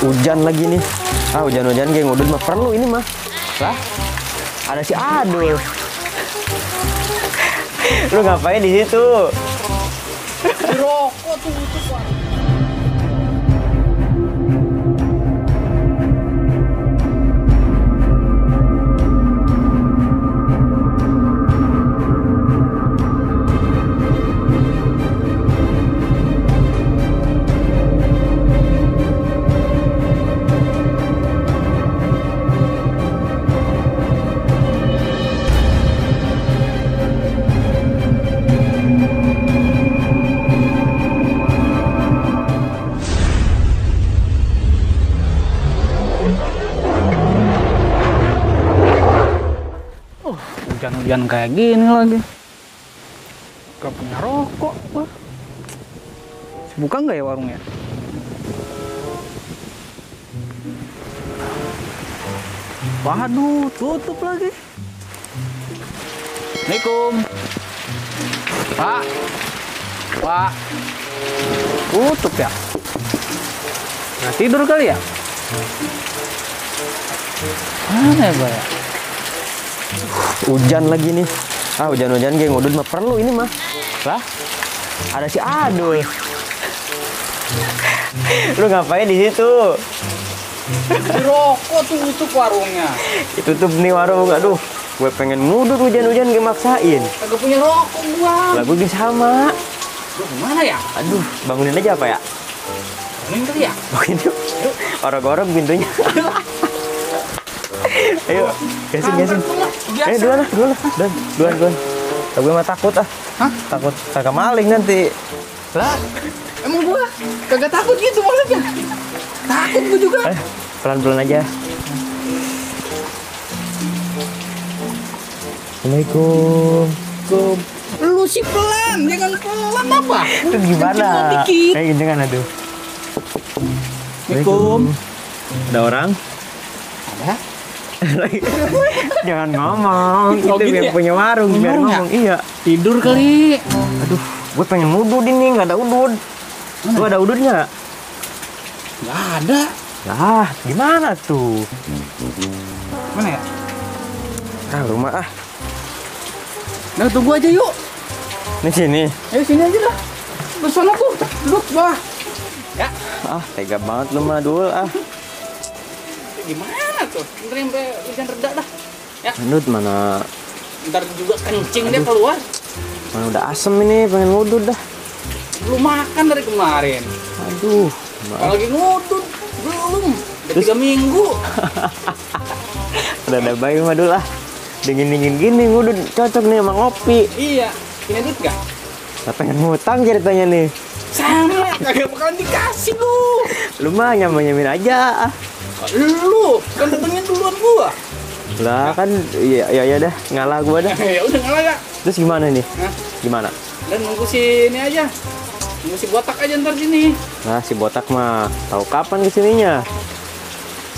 Hujan lagi nih. Hujan-hujan kayak ngudut mah perlu ini mah. Lah, ada si Adul. Lu ngapain di situ? Rokok tuh Pak. Hujan-hujan kayak gini lagi. Gak punya rokok. Wah. Buka nggak ya warungnya? Waduh, tutup lagi. Assalamualaikum. Pak. Pak. Tutup ya? Nggak tidur kali ya? Mana ya, Pak ya? Hujan lagi nih. Hujan-hujan kayak ngudut mah perlu ini mah. Lah, ada si Adul. Lu ngapain di situ? Rokok tutup warungnya. Ditutup nih warung. Aduh, gue pengen ngudut hujan-hujan kayak maksain. Kagak punya rokok gua. Lah gue juga sama. Lu gimana ya? Aduh, bangunin aja apa ya? Bangunin kali ya? Bangunin yuk. Orok-orok pintunya. Ayo, gasin. Duluan lah. Duluan. Gue mah takut ah. Hah? Takut kagak maling nanti. Lah, emang gua kagak takut gitu maksudnya. Takut gua juga. Pelan-pelan aja. Assalamualaikum. Lu sih pelan, jangan pelan apa? Itu gimana? Kayak gini kan aduh. Assalamualaikum. Ada orang? Ada? Jangan ngomong. Oh, Itu gitu yang ya? punya warung biar Ngomong ya? ngomong. Iya. Tidur kali. Aduh, gue pengen ngudut ini, nggak ada udud. Lu ada udud nggak? Nggak ada. Lah, gimana tuh? Mana ya? Rumah ah. Nah, tunggu aja yuk. Di sini. Ayo sini aja dah. Lu sana tuh, duduk bawah. Ya. Tega banget lu mah Dul ah. Gimana tuh? Ntar sampai hujan reda dah. Ya. Ngudut mana? Ntar juga kencing dia keluar. Mana udah asem ini, pengen ngudut dah. Belum makan dari kemarin. Aduh. Kalau lagi ngudut belum. Udah 3 minggu. Udah ada bayi mah Dul ah. Dingin-dingin gini ngudut cocok nih sama ngopi. Iya. Punya duit gak? Pengen ngutang ceritanya nih. Sama, kagak bakalan dikasih lu. Lu mah nyamin aja ah. Lu kan datangnya duluan gua. Lah kan ya dah ngalah gua dah. Ya udah ngalah ya. Terus gimana nih? Nah, Gimana? dan nunggu si ini aja. Nunggu si botak aja ntar sini. Nah, si botak mah tahu kapan kesininya?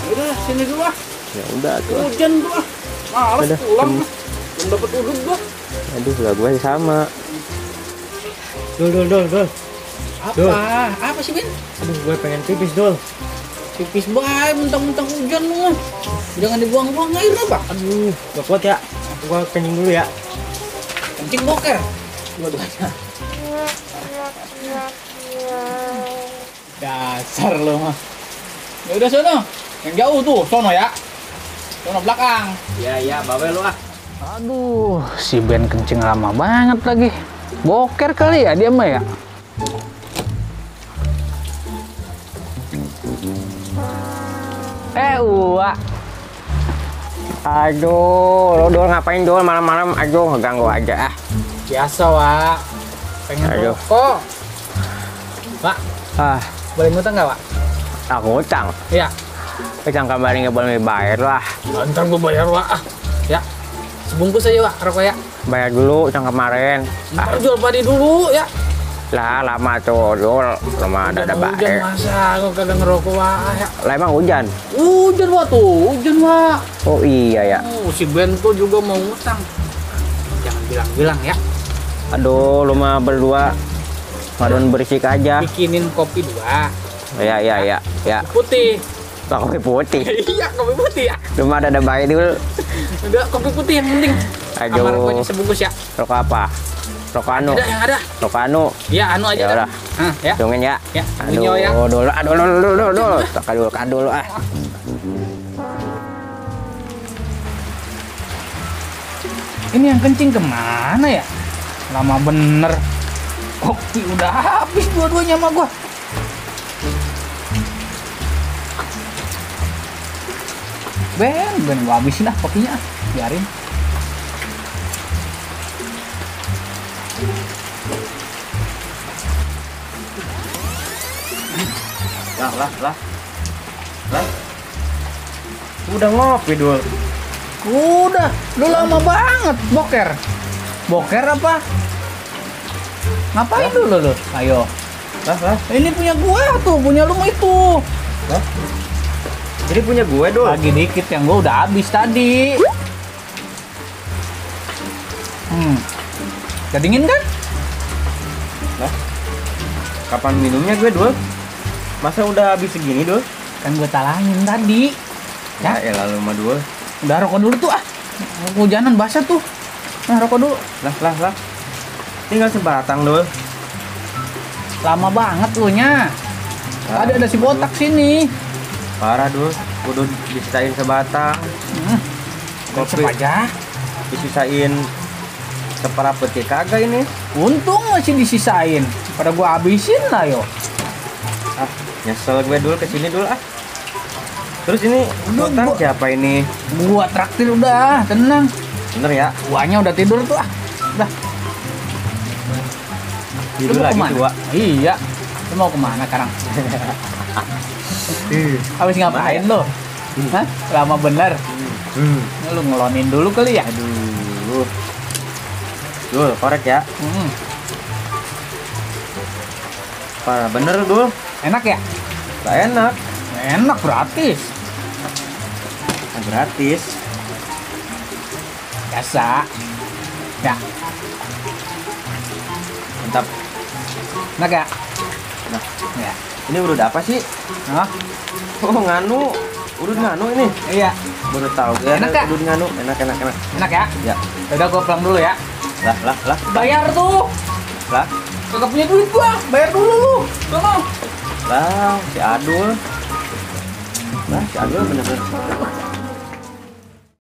Udah sini dulu ah. Ya udah tuh. Hujan tuh ah. Males Udah, pulang. Belum dapat udut gua. Aduh, lah gue sama. Dul. Apa? Dul. Apa sih, Bin? Aduh, gue pengen pipis, Dul. Pipis bae mentang-mentang hujan lu. Jangan dibuang-buang airnya, Pak. Aduh, gak kuat ya. Gue kencing dulu ya. Kencing boker. Dua-duanya. Dasar lu mah. Ya udah sono. Yang jauh tuh, sono ya. Sono belakang. Iya, bawa lu ah. Aduh, si Ben kencing lama banget lagi. Boker kali ya dia mah ya. Uwa. Aduh, lo Dul ngapain Dul malam-malam? Aduh, ngeganggu aja ah. Biasa, Wak. Pengen Aduh. rokok. Wak, boleh ngutang nggak, Wak? Aku utang. Iya. Utang kabarin nggak boleh bayar lah. Ntar gue bayar, Wak. Ya. Sebungkus aja, Wak, rokok ya. Bayar dulu utang kemarin. Ntar jual padi dulu ya. Lah lama tuh Dul, lama ada Hujan bayar. masa gue kagak ngerokok, Wak ya. Lah emang hujan? Hujan, Wak tuh. Hujan, Wak. Oh iya ya. Si Ben tuh juga mau ngutang. Jangan bilang-bilang ya. Aduh, lu mah berdua madon berisik aja. Bikinin kopi 2. Ya. Putih. Lah, kopi putih. Iya, kopi putih ya. Cuma ada bayi dulu. Udah kopi putih yang penting. Aduh. Sama rokoknya sebungkus ya. Rokok apa? Rokok anu. Ada yang ada. Rokok anu. Iya, anu aja. Ya dah. udah. Ya. Dongeng ya. Ya, Aduh, bunyo ya. dulu. Kadul ah. Ini yang kencing kemana ya? Lama bener. Kopi udah habis dua-duanya sama gua. Ben gua habisin lah kopinya. Biarin. Lah. Udah ngopi dulu. Udah, lu lama banget boker. Boker apa? Ngapain dulu lu? Ayo. Lah. Ini punya gua tuh, punya lu itu. Lah. Jadi punya gue dulu. Lagi dikit yang gua udah habis tadi. Udah dingin kan? Lah. Kapan minumnya gue dulu? Masa udah habis segini dulu? Kan gua talangin tadi. Ya lalu mah dulu. Udah rokok dulu tuh ah. Hujanan basah tuh. Nah, rokok dulu. Lah. Tinggal sebatang dulu. Lama banget lu nya. Tadi ada si botak sini. Parah dulu. Udah disisain sebatang. Kopi aja. Disisain seperah peti kagak ini. Untung masih disisain. Pada gua habisin lah yo. Ah, nyesel gue dulu kesini dulu ah. Terus ini utang siapa ini? Gua traktir udah, tenang. Bener ya? Guanya udah tidur tuh ah. Udah. Tidur lagi tua. Iya. Lu mau kemana sekarang? Habis ngapain lo? Hah? Lama bener. Lu ngelonin dulu kali ya? Aduh. Dul, korek ya. Parah bener dul. Enak ya? Gak enak. Enak gratis. Gratis. Biasa. Ya. Mantap. Enak ya? Nah, Ya. ini udah apa sih? Hah? Oh, nganu. Udah nganu ini. Iya. Baru tahu gue. Enak ya? Udah nganu. Enak. Enak ya? Ya. Udah gua pulang dulu ya. Lah. Bayar tuh. Lah. Kagak punya duit gua. Bayar dulu lu. Sono. Lah, si Adul. Lah, si Adul bener-bener.